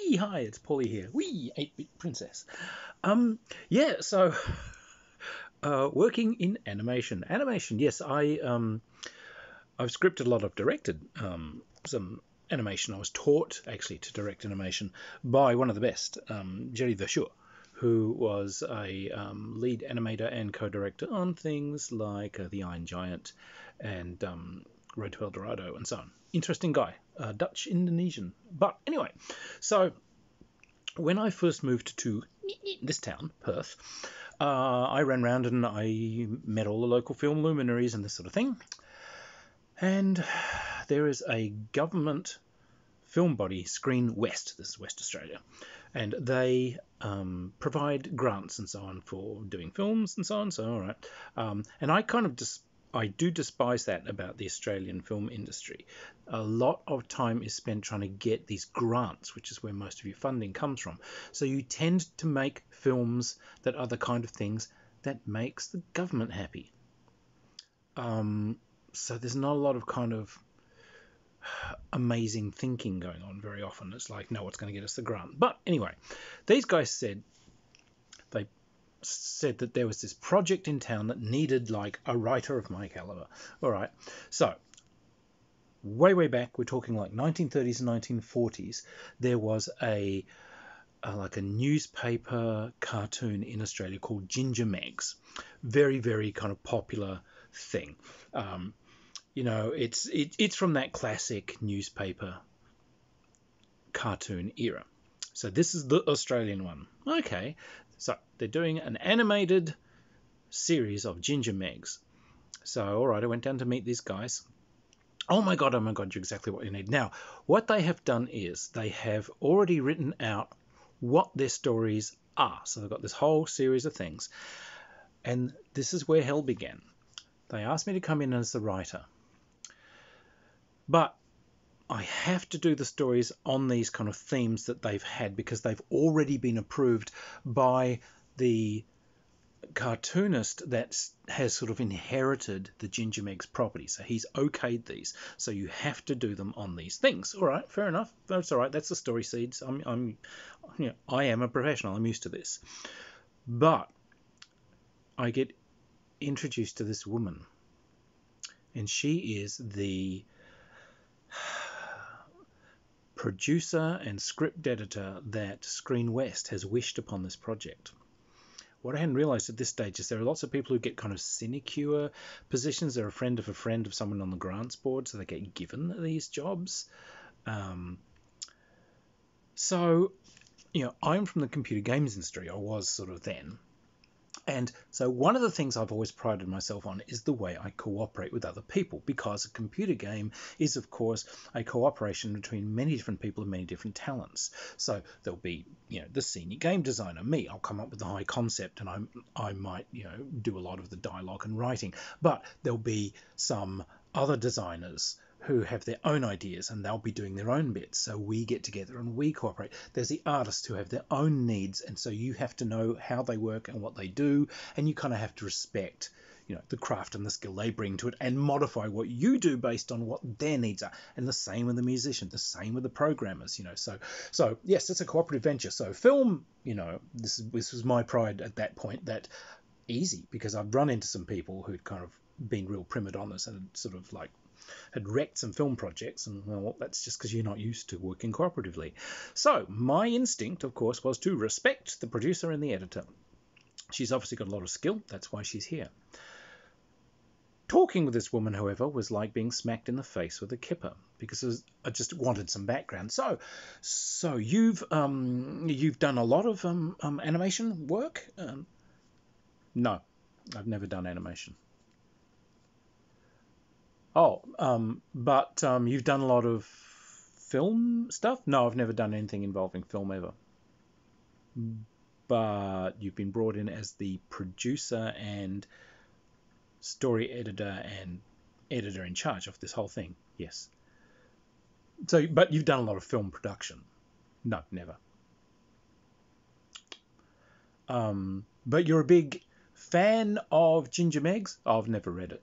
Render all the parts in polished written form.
Wee, hi, it's Paulie here. Wee, 8-bit princess. Yeah, so working in animation. Animation, yes, I've scripted a lot. I've directed some animation. I was taught actually to direct animation by one of the best, Jerry Verschure, who was a lead animator and co-director on things like The Iron Giant and Road to El Dorado and so on. Interesting guy, Dutch Indonesian. But anyway, so when I first moved to this town, Perth, I ran around and I met all the local film luminaries and this sort of thing. And there is a government film body, Screen West. This is West Australia. And they provide grants and so on for doing films and so on. So, all right. And I do despise that about the Australian film industry. A lot of time is spent trying to get these grants, which is where most of your funding comes from. So you tend to make films that are the kind of things that makes the government happy. So there's not a lot of kind of amazing thinking going on very often. It's like, no, what's going to get us the grant? But anyway, these guys said that there was this project in town that needed like a writer of my caliber. All right, so way back, we're talking like 1930s and 1940s, there was a newspaper cartoon in Australia called Ginger Meggs. Very kind of popular thing. It's from that classic newspaper cartoon era. So this is the Australian one. Okay, so they're doing an animated series of Ginger Meggs. So, all right, I went down to meet these guys. Oh my God, you're exactly what you need. Now, what they have done is they have already written out what their stories are. So they've got this whole series of things. And this is where hell began. They asked me to come in as the writer. But I have to do the stories on these kind of themes that they've had because they've already been approved by the cartoonist that has sort of inherited the Ginger Meggs property. So he's okayed these. So you have to do them on these things. All right, fair enough. That's all right. That's the story seeds. I am a professional. I'm used to this. But I get introduced to this woman, and she is the producer and script editor that Screen West has wished upon this project. What I hadn't realised at this stage is there are lots of people who get kind of sinecure positions. They're a friend of someone on the grants board, so they get given these jobs. So, I'm from the computer games industry. I was sort of then. And so one of the things I've always prided myself on is the way I cooperate with other people, because a computer game is, of course, a cooperation between many different people and many different talents. So there'll be, the senior game designer, me. I'll come up with the high concept, and I might, do a lot of the dialogue and writing. But there'll be some other designers who have their own ideas, and they'll be doing their own bits. So we get together and we cooperate. There's the artists who have their own needs, and so you have to know how they work and what they do, and you kind of have to respect, the craft and the skill they bring to it, and modify what you do based on what their needs are. And the same with the musician, the same with the programmers, So yes, it's a cooperative venture. So film, this was my pride at that point, that easy, because I've run into some people who'd kind of been real prima donnas and sort of like had wrecked some film projects, and well, that's just because you're not used to working cooperatively. So my instinct, of course, was to respect the producer and the editor. She's obviously got a lot of skill. That's why she's here. Talking with this woman, however, was like being smacked in the face with a kipper, because I just wanted some background. So you've done a lot of animation work? No, I've never done animation. But you've done a lot of film stuff? No, I've never done anything involving film ever. But you've been brought in as the producer and story editor and editor in charge of this whole thing. Yes. So, but you've done a lot of film production? No, never. But you're a big fan of Ginger Meggs? I've never read it.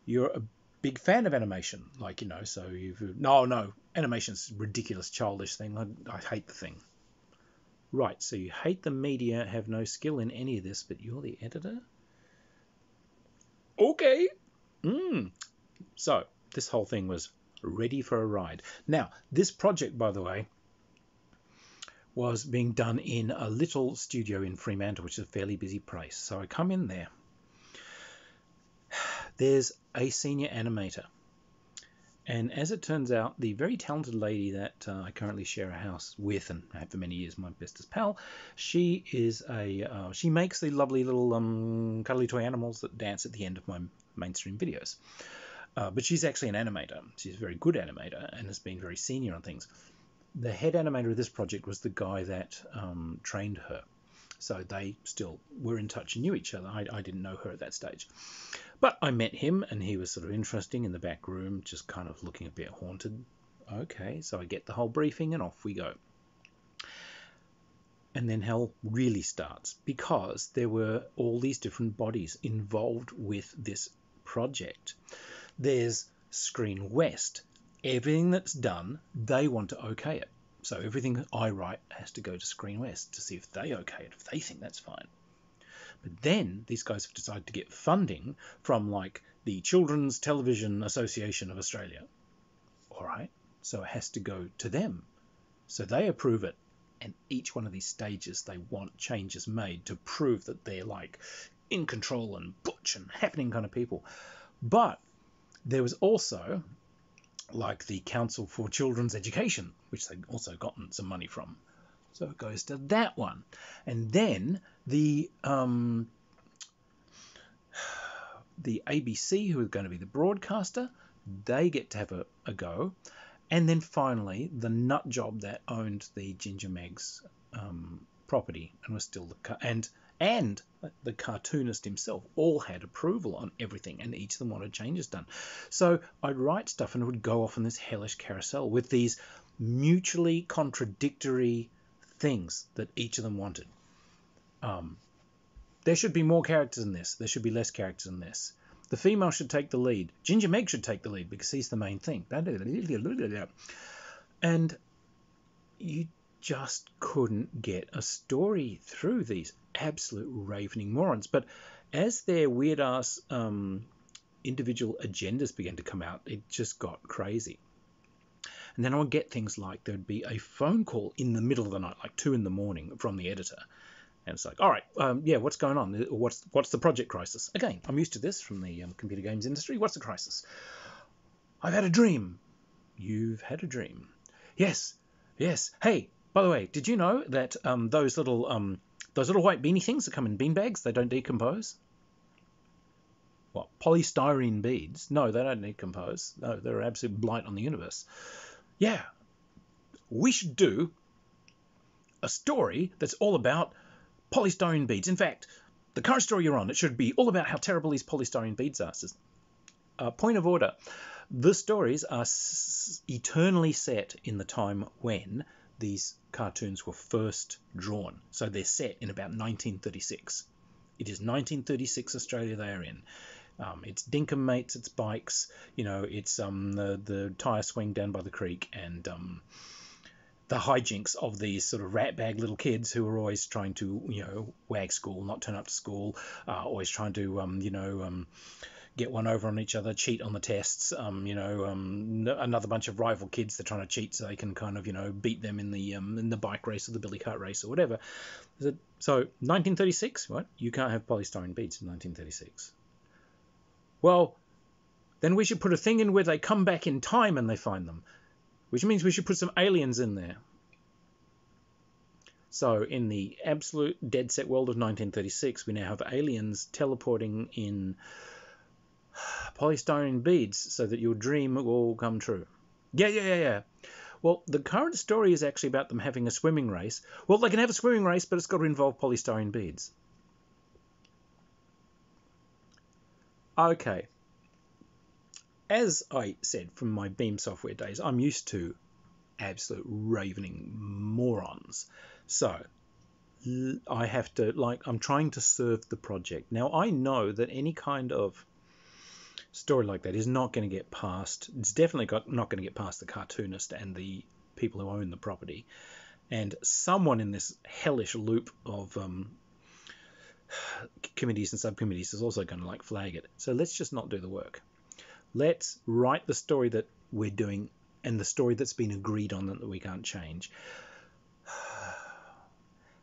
You're a big fan of animation, like, you know, so you've... No, animation's a ridiculous, childish thing. I hate the thing. Right, so you hate the media, have no skill in any of this, but you're the editor? Okay. So this whole thing was ready for a ride. Now, this project, by the way, was being done in a little studio in Fremantle, which is a fairly busy place. So I come in there. There's a senior animator. And as it turns out, the very talented lady that I currently share a house with and have for many years, my bestest pal, she is she makes the lovely little cuddly toy animals that dance at the end of my mainstream videos. But she's actually an animator. She's a very good animator and has been very senior on things. The head animator of this project was the guy that trained her. So they still were in touch and knew each other. I didn't know her at that stage. But I met him, and he was sort of interesting in the back room, just kind of looking a bit haunted. Okay, so I get the whole briefing, and off we go. And then hell really starts, because there were all these different bodies involved with this project. There's Screen West. Everything that's done, they want to okay it. So everything I write has to go to Screen West to see if they okay it, if they think that's fine. But then these guys have decided to get funding from, like, the Children's Television Association of Australia. All right, so it has to go to them. So they approve it, and each one of these stages they want changes made to prove that they're, like, in control and butch and happening kind of people. But there was also, like, the Council for Children's Education, which they'd also gotten some money from. So it goes to that one. And then the ABC, who are going to be the broadcaster, they get to have a go. And then finally, the nut job that owned the Ginger Meggs property and was still and the cartoonist himself all had approval on everything, and each of them wanted changes done. So I'd write stuff and it would go off on this hellish carousel with these mutually contradictory things that each of them wanted. There should be more characters in this. There should be less characters in this. The female should take the lead. Ginger Meg should take the lead because he's the main thing. And you just couldn't get a story through these absolute ravening morons. But as their weird-ass individual agendas began to come out, it just got crazy. And then I would get things like there'd be a phone call in the middle of the night, like 2 a.m, from the editor. And it's like, all right, yeah, what's going on? What's the project crisis? Again, I'm used to this from the computer games industry. What's the crisis? I've had a dream. You've had a dream. Yes. Hey, by the way, did you know that those little white beanie things that come in bean bags, they don't decompose? What, polystyrene beads? No, they don't decompose. No, they're an absolute blight on the universe. Yeah, we should do a story that's all about polystyrene beads. In fact, the current story you're on, it should be all about how terrible these polystyrene beads are. Point of order. The stories are eternally set in the time when these cartoons were first drawn. So they're set in about 1936. It is 1936 Australia they are in. It's Dinkum mates, it's bikes, it's the tyre swing down by the creek, and the hijinks of these sort of ratbag little kids who are always trying to, wag school, not turn up to school, always trying to, get one over on each other, cheat on the tests, another bunch of rival kids that are trying to cheat so they can kind of, beat them in the bike race or the billy cart race or whatever. So 1936, what? You can't have polystyrene beads in 1936. Well, then we should put a thing in where they come back in time and they find them, which means we should put some aliens in there. So in the absolute dead set world of 1936, we now have aliens teleporting in polystyrene beads so that your dream will come true. Yeah. Well, the current story is actually about them having a swimming race. Well, they can have a swimming race, but it's got to involve polystyrene beads. Okay. As I said from my Beam software days, I'm used to absolute ravening morons. So I have to, I'm trying to serve the project. Now, I know that any kind of story like that is not going to get past. It's definitely not going to get past the cartoonist and the people who own the property. And someone in this hellish loop of committees and subcommittees is also going to flag it. So let's just not do the work. Let's write the story that we're doing and the story that's been agreed on that we can't change.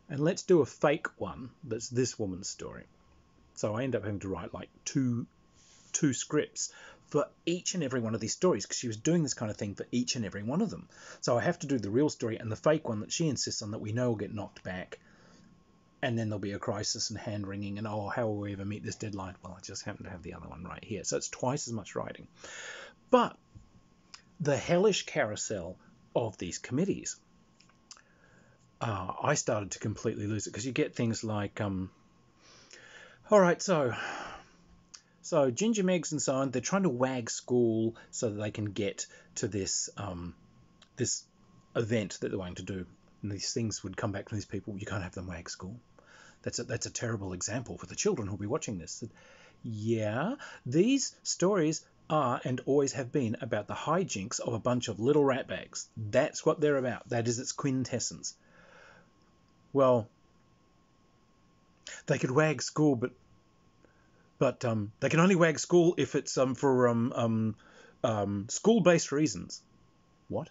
And let's do a fake one that's this woman's story. So I end up having to write two scripts for each and every one of these stories, because she was doing this kind of thing for each and every one of them. So I have to do the real story and the fake one that she insists on that we know will get knocked back. And then there'll be a crisis and hand-wringing and, oh, how will we ever meet this deadline? Well, I just happen to have the other one right here. So it's twice as much writing. But the hellish carousel of these committees, I started to completely lose it, because you get things like, all right, so Ginger, Meggs and so on, they're trying to wag school so that they can get to this this event that they're going to do. And these things would come back from these people. You can't have them wag school. That's a terrible example for the children who'll be watching this. Yeah, these stories are and always have been about the hijinks of a bunch of little ratbags. That's what they're about. That is its quintessence. Well, they could wag school, but they can only wag school if it's for school-based reasons. What?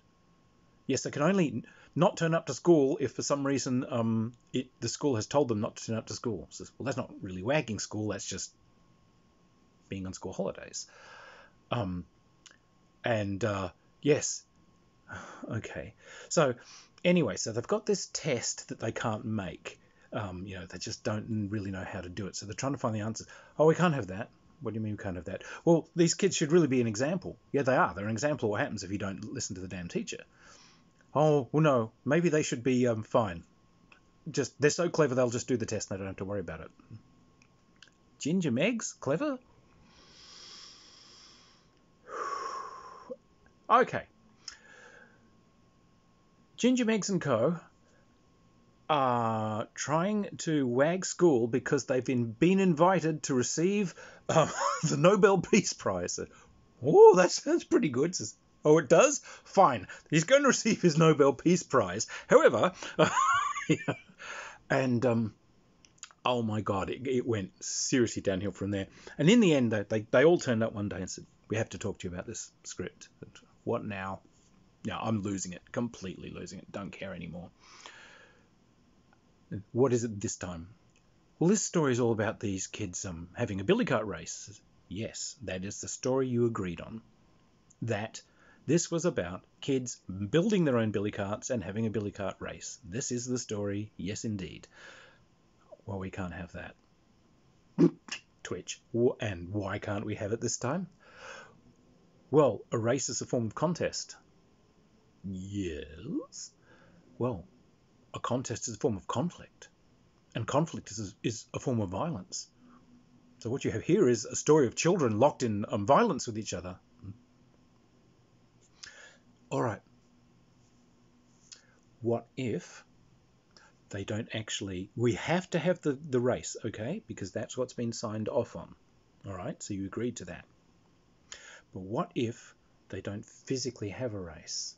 Yes, they can only not turn up to school if for some reason the school has told them not to turn up to school. So, well, that's not really wagging school. That's just being on school holidays. Yes. Okay. So anyway, so they've got this test that they can't make. They just don't really know how to do it. So they're trying to find the answers. Oh, we can't have that. What do you mean we can't have that? Well, these kids should really be an example. Yeah, they are. They're an example of what happens if you don't listen to the damn teacher. Oh, well, no, maybe they should be fine. They're so clever, they'll just do the test and they don't have to worry about it. Ginger, Meggs, clever? Okay. Ginger, Meggs and Co. are trying to wag school because they've been invited to receive the Nobel Peace Prize. Oh, that sounds pretty good. Oh, it does? Fine. He's going to receive his Nobel Peace Prize. However, and oh my God, it went seriously downhill from there. And in the end, they all turned up one day and said, we have to talk to you about this script. What now? Yeah, I'm losing it, completely losing it. Don't care anymore. What is it this time? Well, this story is all about these kids having a billy cart race. Yes, that is the story you agreed on. That this was about kids building their own billy carts and having a billy cart race. This is the story. Yes, indeed. Well, we can't have that. Twitch. And why can't we have it this time? Well, a race is a form of contest. Yes. Well, a contest is a form of conflict. And conflict is a form of violence. So what you have here is a story of children locked in violence with each other. All right. What if they don't actually... We have to have the race, okay? Because that's what's been signed off on. All right? So you agreed to that. But what if they don't physically have a race?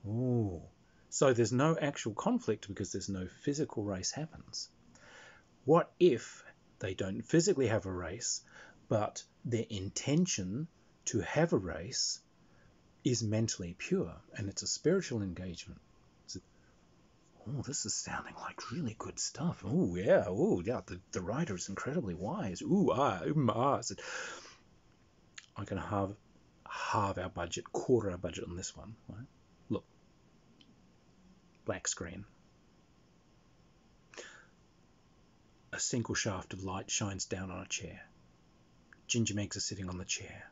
Ooh. So there's no actual conflict because there's no physical race happens. What if they don't physically have a race, but their intention to have a race is mentally pure and it's a spiritual engagement? Oh, this is sounding like really good stuff. Oh, yeah. Oh, yeah. The writer is incredibly wise. Ooh, ah. So I can halve our budget, quarter our budget on this one. Right? Look. Black screen. A single shaft of light shines down on a chair. Ginger Meggs is sitting on the chair,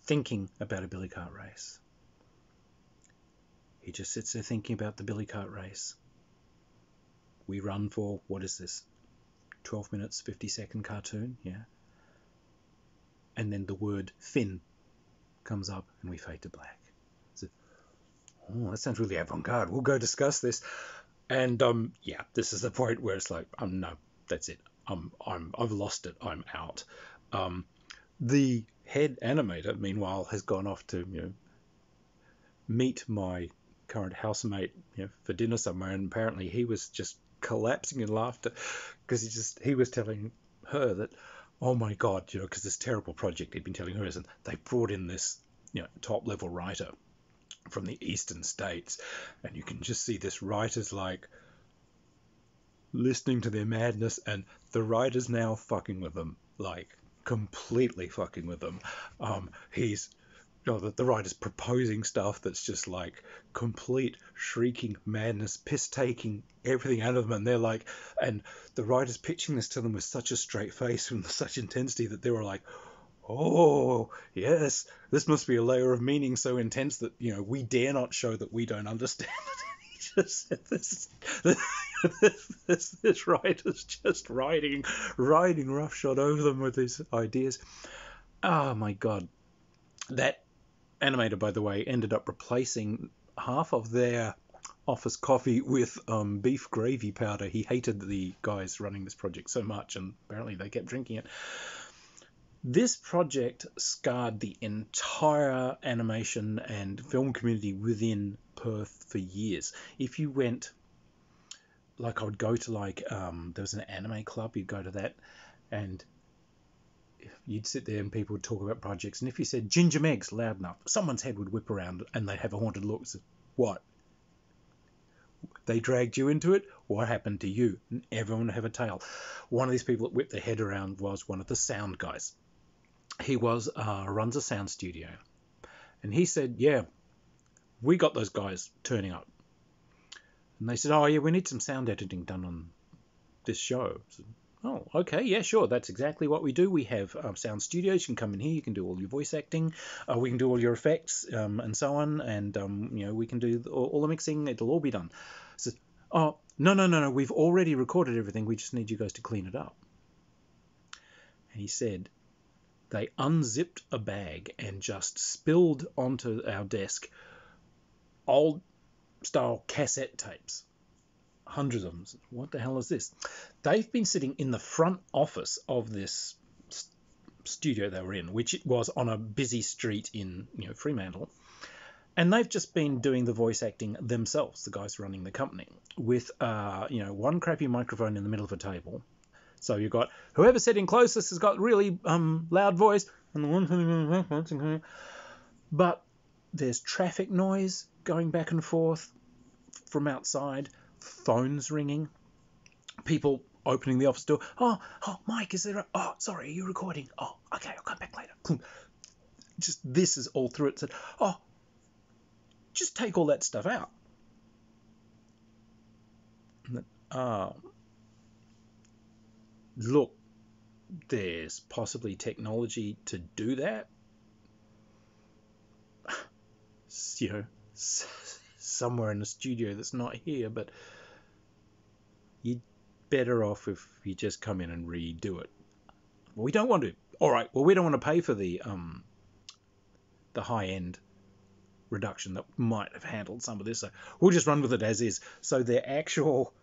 thinking about a billy cart race. He just sits there thinking about the billy cart race. We run for, what is this, 12 minutes, 50-second cartoon, yeah? And then the word Finn comes up and we fade to black. So, oh, that sounds really avant-garde. We'll go discuss this. And yeah, this is the point where it's like, no, that's it. I've lost it. I'm out. The head animator, meanwhile, has gone off to meet my current housemate for dinner somewhere, and apparently he was just collapsing in laughter because he was telling her that, oh my God, because this terrible project he'd been telling her is, and they brought in this top level writer from the eastern states, and you can just see this writer's like listening to their madness, and the writer's now fucking with them, like completely fucking with them. He's the writer's proposing stuff that's just like complete shrieking madness, piss taking everything out of them, and they're like, and the writer's pitching this to them with such a straight face and such intensity that they were like, oh yes, this must be a layer of meaning so intense that we dare not show that we don't understand it. He just said this writer's just riding roughshod over them with his ideas. Oh my God. That animator, by the way, ended up replacing half of their office coffee with beef gravy powder. He hated the guys running this project so much, and apparently they kept drinking it. This project scarred the entire animation and film community within Perth for years. If you went, like I would go to there was an anime club, you'd go to that, and you'd sit there and people would talk about projects, and if you said Ginger Meggs loud enough, someone's head would whip around and they'd have a haunted look. So, what? They dragged you into it? What happened to you? And everyone would have a tale. One of these people that whipped their head around was one of the sound guys. He runs a sound studio. And he said, yeah, we got those guys turning up. And they said, oh yeah, we need some sound editing done on this show. So, oh, okay, yeah, sure. That's exactly what we do. We have sound studios. You can come in here. You can do all your voice acting. We can do all your effects and so on. And, we can do all the mixing. It'll all be done. So, oh, no. We've already recorded everything. We just need you guys to clean it up. And he said they unzipped a bag and just spilled onto our desk old-style cassette tapes. Hundreds of them. What the hell is this? They've been sitting in the front office of this studio they were in, which it was on a busy street in Fremantle, and they've just been doing the voice acting themselves, the guys running the company, with one crappy microphone in the middle of a table. So you've got whoever's sitting closest has got really loud voice, and the one, but there's traffic noise going back and forth from outside. Phones ringing, people opening the office door. Oh, Mike, is there? Oh, sorry, are you recording? Oh, okay, I'll come back later. Just this is all through it. Said, oh, just take all that stuff out. Look, there's possibly technology to do that. Somewhere in a studio that's not here, but you're better off if you just come in and redo it. Well, we don't want to. All right. Well, we don't want to pay for the high-end reduction that might have handled some of this, so we'll just run with it as is. So their actual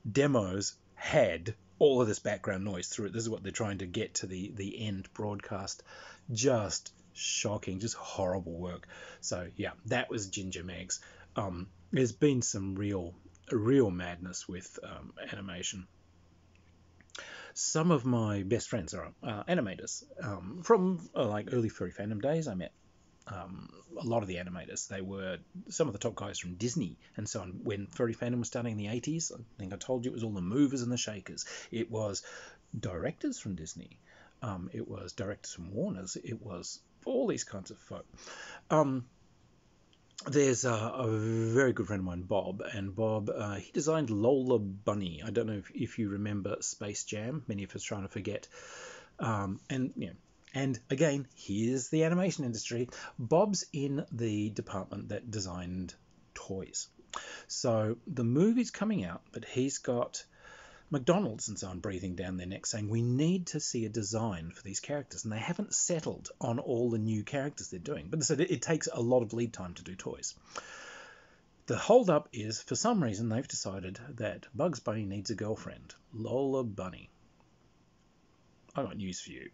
demos had all of this background noise through it. This is what they're trying to get to the end broadcast. Just shocking, just horrible work. So yeah, that was Ginger Meggs. There's been some real madness with animation. Some of my best friends are animators from early furry fandom days. I met a lot of the animators. They were some of the top guys from Disney and so on when furry fandom was starting in the 80s. I think I told you it was all the movers and the shakers. It was directors from Disney. It was directors from Warner's. It was all these kinds of folk. There's a very good friend of mine, Bob, and Bob, he designed Lola Bunny. I don't know if you remember Space Jam. Many of us trying to forget. And again, here's the animation industry. Bob's in the department that designed toys. So the movie's coming out, but he's got McDonald's and so on breathing down their neck saying, we need to see a design for these characters. And they haven't settled on all the new characters they're doing. But so it takes a lot of lead time to do toys. The hold up is, for some reason, they've decided that Bugs Bunny needs a girlfriend. Lola Bunny. I got news for you.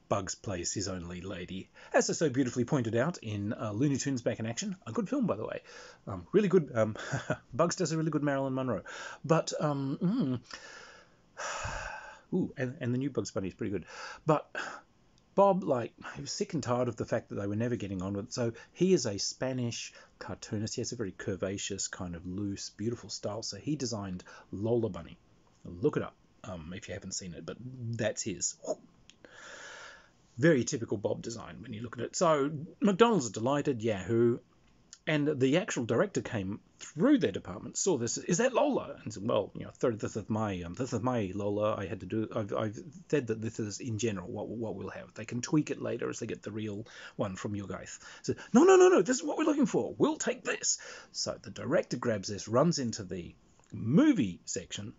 Bugs plays his own lead lady, as I so beautifully pointed out in Looney Tunes Back in Action. A good film, by the way. Really good. Bugs does a really good Marilyn Monroe. But, and the new Bugs Bunny is pretty good. But Bob, he was sick and tired of the fact that they were never getting on with it. So he is a Spanish cartoonist. He has a very curvaceous, kind of loose, beautiful style. So he designed Lola Bunny. Look it up if you haven't seen it, but that's his. Very typical Bob design when you look at it. So McDonald's are delighted, Yahoo, and the actual director came through their department, saw this. Is that Lola? And said, well, this is my Lola. I've said that this is in general what we'll have. They can tweak it later as they get the real one from you guys. So no, this is what we're looking for. We'll take this. So the director grabs this, runs into the movie section,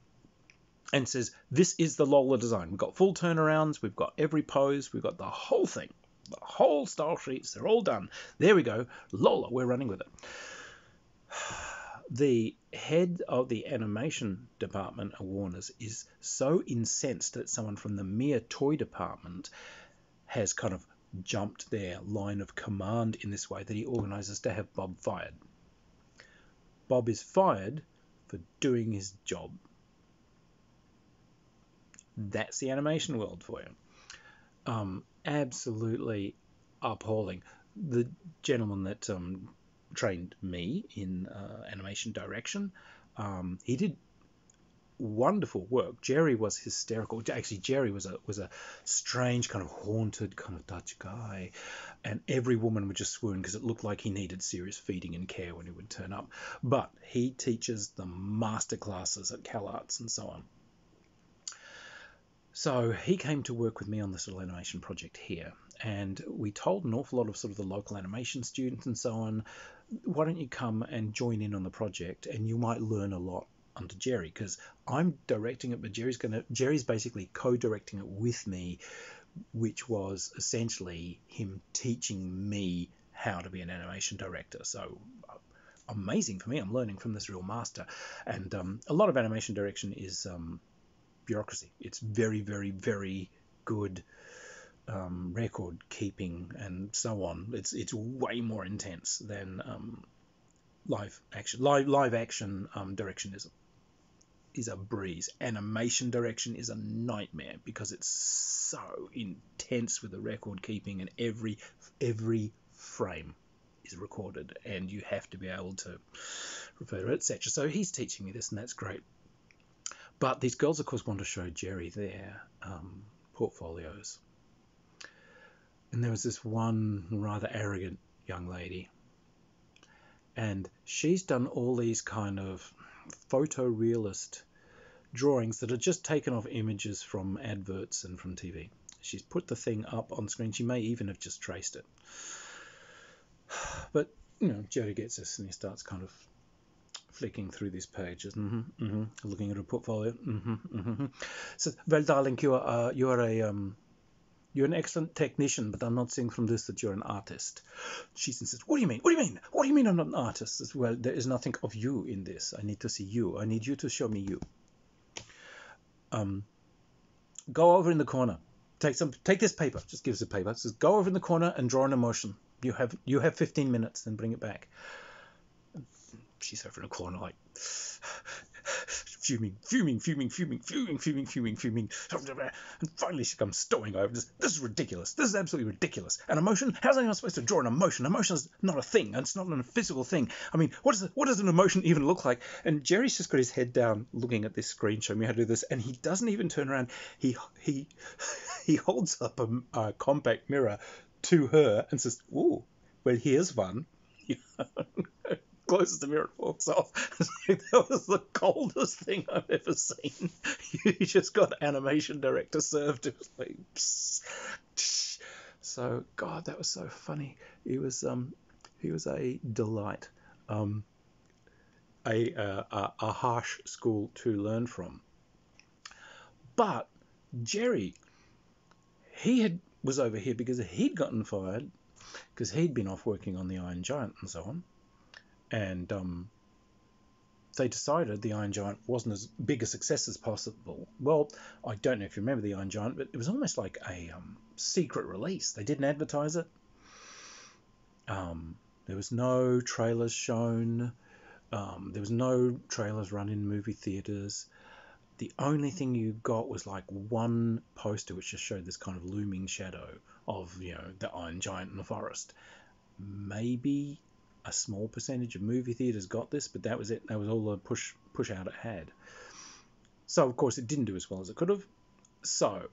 and says, this is the Lola design. We've got full turnarounds, we've got every pose, we've got the whole thing, the whole style sheets, they're all done. There we go, Lola, we're running with it. The head of the animation department at Warner's is so incensed that someone from the mere toy department has kind of jumped their line of command in this way that he organizes to have Bob fired. Bob is fired for doing his job. That's the animation world for you. Absolutely appalling. The gentleman that trained me in animation direction, he did wonderful work. Jerry was hysterical. Actually, Jerry was a strange, kind of haunted, kind of Dutch guy, and every woman would just swoon because it looked like he needed serious feeding and care when he would turn up. But he teaches the master classes at CalArts and so on. So he came to work with me on this little animation project here, and we told an awful lot of sort of the local animation students and so on, why don't you come and join in on the project, and you might learn a lot under Jerry, because I'm directing it, but Jerry's basically co-directing it with me, which was essentially him teaching me how to be an animation director. So amazing for me. I'm learning from this real master, and a lot of animation direction is bureaucracy. It's very, very, very good record keeping and so on. It's way more intense than live action. Live action direction is a breeze. Animation direction is a nightmare because it's so intense with the record keeping, and every frame is recorded, and you have to be able to refer to it, etc. So he's teaching me this, and that's great. But these girls, of course, want to show Jerry their portfolios. And there was this one rather arrogant young lady. And she's done all these kind of photorealist drawings that are just taken off images from adverts and from TV. She's put the thing up on screen. She may even have just traced it. But, Jerry gets this, and he starts kind of flicking through these pages, looking at her portfolio. Says, well, darling, you're an excellent technician, but I'm not saying from this that you're an artist. She says, what do you mean? What do you mean? What do you mean I'm not an artist? Says, well, there is nothing of you in this. I need to see you. I need you to show me you. Go over in the corner. Take this paper. Just gives the paper. Says, go over in the corner and draw an emotion. You have 15 minutes, then bring it back. She's over in a corner, like fuming. And finally she comes stowing over. This is ridiculous. This is absolutely ridiculous. An emotion? How's anyone supposed to draw an emotion? Emotion is not a thing. It's not a physical thing. I mean, what does an emotion even look like? And Jerry's just got his head down looking at this screen, showing me how to do this, and he doesn't even turn around. He holds up a compact mirror to her and says, "Ooh, well, here's one." Closes the mirror and walks off. That was the coldest thing I've ever seen. You just got animation director served. It was like, psst. So, God, that was so funny. He was a delight, a harsh school to learn from. But Jerry, was over here because he'd gotten fired because he'd been off working on the Iron Giant and so on. And they decided the Iron Giant wasn't as big a success as possible. Well, I don't know if you remember the Iron Giant, but it was almost like a secret release. They didn't advertise it. There was no trailers shown. There was no trailers run in movie theaters. The only thing you got was like one poster which just showed this kind of looming shadow of, the Iron Giant in the forest. Maybe a small percentage of movie theaters got this, but that was it. That was all the push out it had. So, of course, it didn't do as well as it could have. So,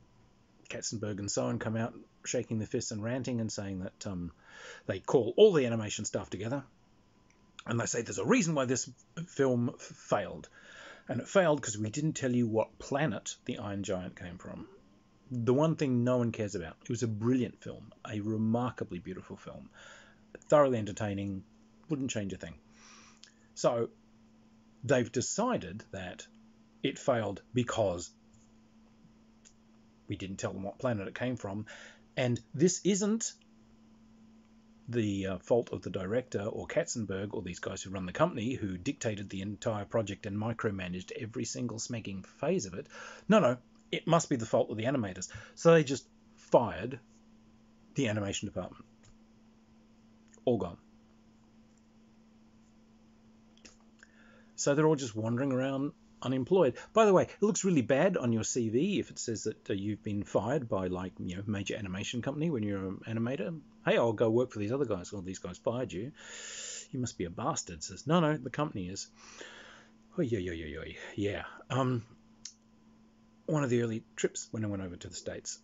Katzenberg and so on come out shaking their fists and ranting and saying that they call all the animation stuff together. And they say there's a reason why this film failed. And it failed because we didn't tell you what planet the Iron Giant came from. The one thing no one cares about. It was a brilliant film, a remarkably beautiful film, thoroughly entertaining, wouldn't change a thing. So they've decided that it failed because we didn't tell them what planet it came from. And this isn't the fault of the director or Katzenberg or these guys who run the company who dictated the entire project and micromanaged every single smacking phase of it. No, it must be the fault of the animators. So they just fired the animation department. All gone. So they're all just wandering around unemployed. By the way, it looks really bad on your CV if it says that you've been fired by, like, major animation company when you're an animator. Hey, I'll go work for these other guys. Well, these guys fired you. You must be a bastard. It says, no, the company is. Oh, yeah. One of the early trips when I went over to the States,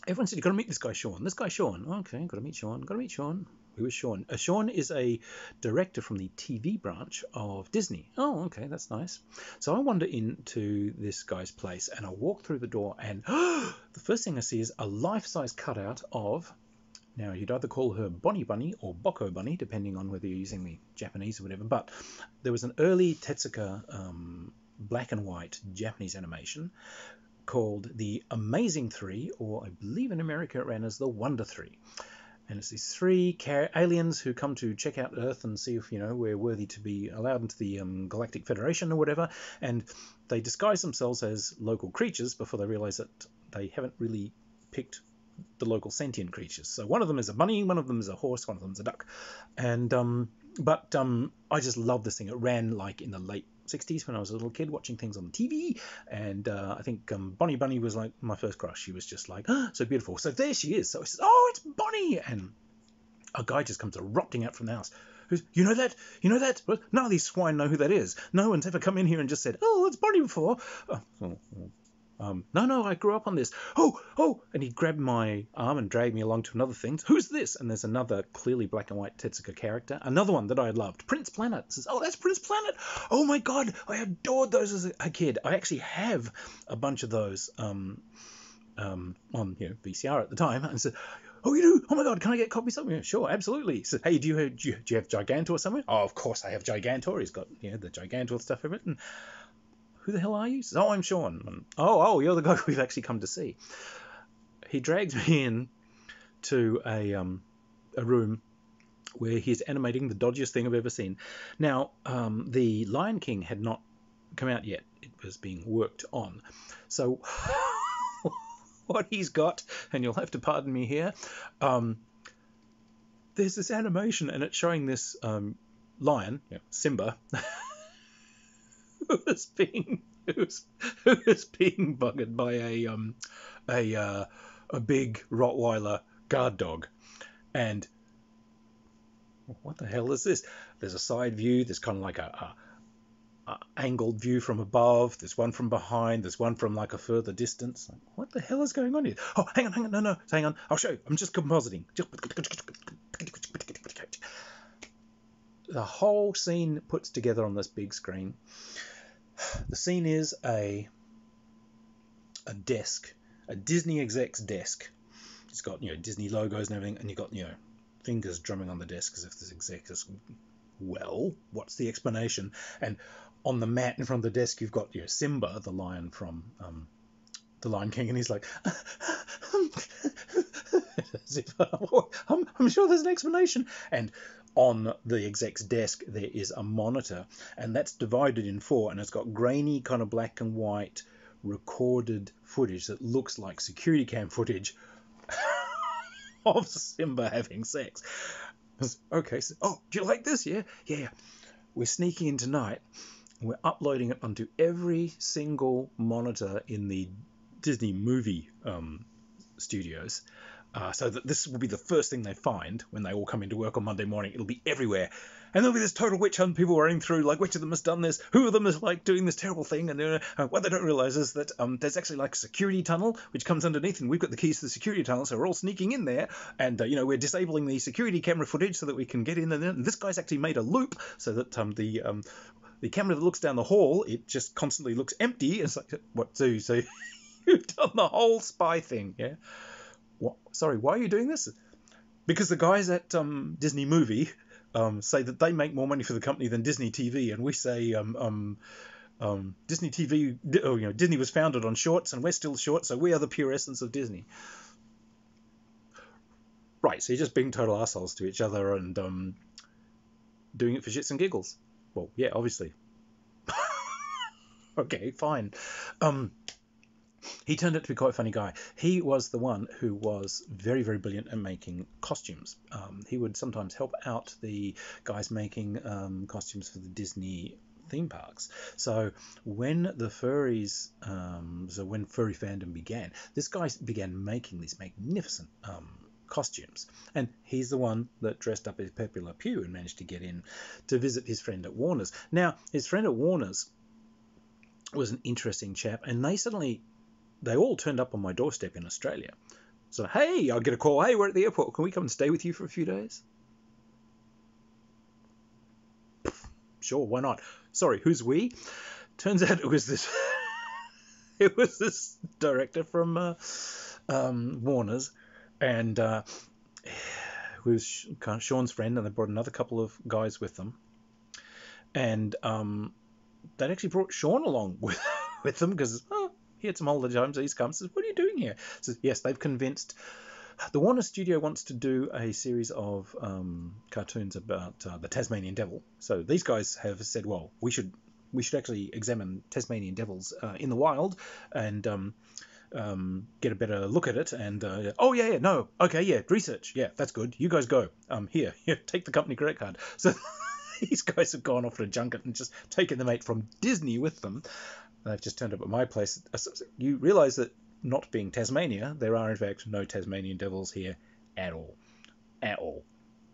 everyone said, you've got to meet this guy, Sean. This guy, Sean. Okay, got to meet Sean. Who is Sean? Sean is a director from the TV branch of Disney. Oh, okay, that's nice. So I wander into this guy's place and I walk through the door and the first thing I see is a life-size cutout of, now you'd either call her Bonnie Bunny or Boko Bunny, depending on whether you're using the Japanese or whatever, but there was an early Tezuka black and white Japanese animation called The Amazing Three, or I believe in America it ran as The Wonder Three. And it's these three aliens who come to check out Earth and see if, we're worthy to be allowed into the Galactic Federation or whatever. And they disguise themselves as local creatures before they realize that they haven't really picked the local sentient creatures. So one of them is a bunny, one of them is a horse, one of them is a duck. And but I just love this thing. It ran like in the late 60s when I was a little kid watching things on TV, and I think Bonnie Bunny was like my first crush. She was just like, so beautiful. So there she is. So I says, oh, it's Bonnie, and a guy just comes erupting out from the house. You know that? Well, none of these swine know who that is. No one's ever come in here and just said, oh, it's Bonnie before. No, I grew up on this. Oh, and he grabbed my arm and dragged me along to another thing. Who's this? And there's another clearly black and white Tezuka character. Another one that I loved, Prince Planet. Says, oh, that's Prince Planet. Oh my God, I adored those as a kid. I actually have a bunch of those on VCR at the time. And said, oh, you do? Oh my God, can I get copies of them? Yeah, sure, absolutely. He said, hey, do you have Gigantor somewhere? Oh, of course I have Gigantor. He's got the Gigantor stuff in it. And who the hell are you? Says, oh, I'm Sean. And, oh, you're the guy we've actually come to see. He drags me in to a room where he's animating the dodgiest thing I've ever seen. Now, the Lion King had not come out yet. It was being worked on. So what he's got, and you'll have to pardon me here, there's this animation and it's showing this lion, Simba, who is being buggered by a big Rottweiler guard dog. And what the hell is this? There's a side view. There's kind of like a angled view from above. There's one from behind. There's one from like a further distance. Like, what the hell is going on here? Oh, hang on. No, hang on. I'll show you. I'm just compositing. The whole scene puts together on this big screen. The scene is a desk, a Disney exec's desk. It's got, Disney logos and everything, and you've got, fingers drumming on the desk as if this exec is, well, what's the explanation? And on the mat in front of the desk, you've got, Simba, the lion from The Lion King, and he's like, as if, I'm sure there's an explanation. And on the exec's desk there is a monitor, and that's divided in four, and it's got grainy kind of black and white recorded footage that looks like security cam footage of Simba having sex. Okay, so, oh, do you like this? Yeah. We're sneaking in tonight. We're uploading it onto every single monitor in the Disney movie studios, so that this will be the first thing they find when they all come into work on Monday morning. It'll be everywhere. And there'll be this total witch hunt, people running through, like, which of them has done this? Who of them is, like, doing this terrible thing? And what they don't realise is that there's actually, like, a security tunnel which comes underneath, and we've got the keys to the security tunnel, so we're all sneaking in there, and, we're disabling the security camera footage so that we can get in. And this guy's actually made a loop so that the camera that looks down the hall, it just constantly looks empty. It's like, what, so you've done the whole spy thing, yeah? What? Sorry, why are you doing this? Because the guys at Disney Movie say that they make more money for the company than Disney TV, and we say Disney TV, Disney was founded on shorts, and we're still short, so we are the pure essence of Disney. Right, so you're just being total assholes to each other and doing it for shits and giggles. Well, yeah, obviously. Okay, fine. He turned out to be quite a funny guy. He was the one who was very, very brilliant at making costumes. He would sometimes help out the guys making costumes for the Disney theme parks. So when the furries, when furry fandom began, this guy began making these magnificent costumes. And he's the one that dressed up as Pepe Le Pew and managed to get in to visit his friend at Warner's. Now, his friend at Warner's was an interesting chap, and they all turned up on my doorstep in Australia. So, hey, I'll get a call. Hey, we're at the airport. Can we come and stay with you for a few days? Sure, why not? Sorry, who's we? Turns out it was this director from Warner's, and who was kind of Sean's friend, and they brought another couple of guys with them. And they'd actually brought Sean along with them because, he had some holiday time, so he's come. Says, what are you doing here? Says, yes, they've convinced. The Warner Studio wants to do a series of cartoons about the Tasmanian devil. So these guys have said, well, we should actually examine Tasmanian devils in the wild and get a better look at it. And research. Yeah, that's good. You guys go. Here, take the company credit card. So these guys have gone off to a junket and just taken the mate from Disney with them. They've just turned up at my place. You realise that, not being Tasmania, there are in fact no Tasmanian devils here at all. At all.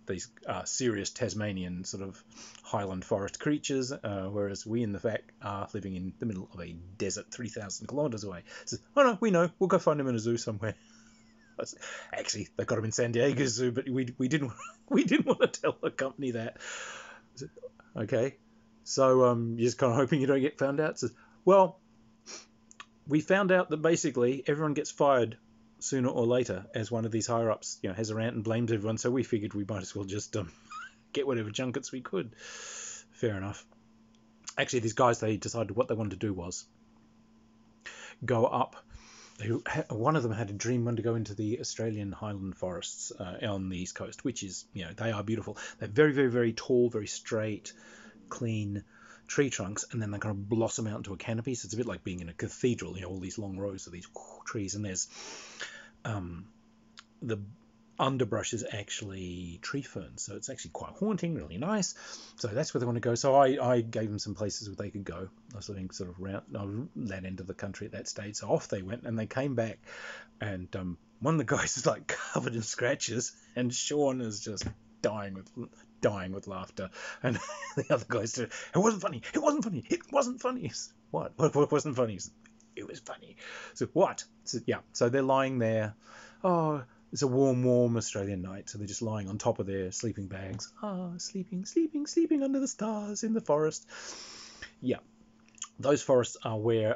These are serious Tasmanian sort of highland forest creatures, whereas we in the fact are living in the middle of a desert 3,000 kilometres away. So, oh no, we know. We'll go find them in a zoo somewhere. Actually, they got them in San Diego Zoo, but we didn't want to tell the company that. Okay, so you're just kind of hoping you don't get found out. So, well, we found out that basically everyone gets fired sooner or later as one of these higher-ups, has a rant and blames everyone, so we figured we might as well just get whatever junkets we could. Fair enough. Actually, these guys, they decided what they wanted to do was go up. One of them had a dream, wanted to go into the Australian highland forests on the east coast, which is, they are beautiful. They're very, very, very tall, very straight, clean tree trunks, and then they kind of blossom out into a canopy. So it's a bit like being in a cathedral, all these long rows of these trees, and there's the underbrush is actually tree ferns, so it's actually quite haunting, really nice. So that's where they want to go. So I gave them some places where they could go. I was living sort of around that end of the country at that stage. So off they went, and they came back, and one of the guys is like covered in scratches, and Sean is just dying with laughter, and the other guys said, it wasn't funny. What wasn't funny? It was funny. So what? So they're lying there. Oh, it's a warm Australian night, so they're just lying on top of their sleeping bags. Sleeping under the stars in the forest. Yeah, those forests are where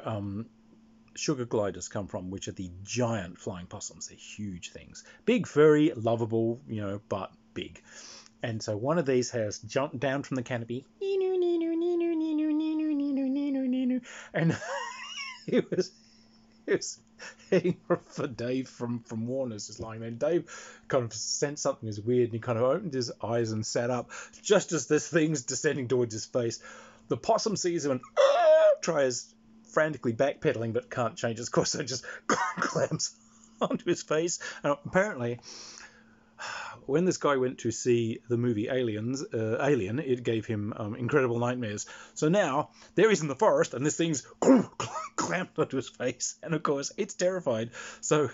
sugar gliders come from, which are the giant flying possums. They're huge things. Big, furry, lovable, but big. And so one of these has jumped down from the canopy, and He was heading for Dave from Warner's, just lying there. And Dave kind of sensed something was weird, and he kind of opened his eyes and sat up just as this thing's descending towards his face. The possum sees him and tries frantically backpedaling, but can't change his course, so it just clamps onto his face. And apparently, when this guy went to see the movie Alien, it gave him incredible nightmares. So now, there he's in the forest, and this thing's clamped onto his face, and of course, it's terrified. So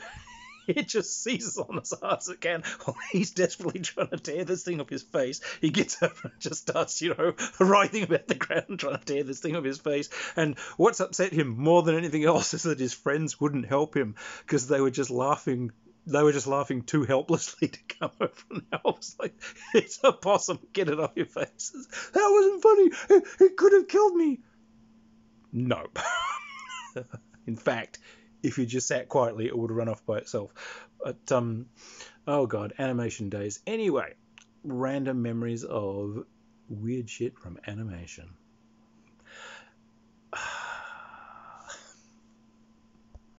it just seizes on as hard as it can while he's desperately trying to tear this thing off his face. He gets up and just starts, writhing about the ground trying to tear this thing off his face. And what's upset him more than anything else is that his friends wouldn't help him because they were just laughing. They were just laughing too helplessly to come over and help. It's like, it's a possum, get it off your face. That wasn't funny. It could have killed me. No. In fact, if you just sat quietly, it would have run off by itself. But, oh God, animation days. Anyway, random memories of weird shit from animation.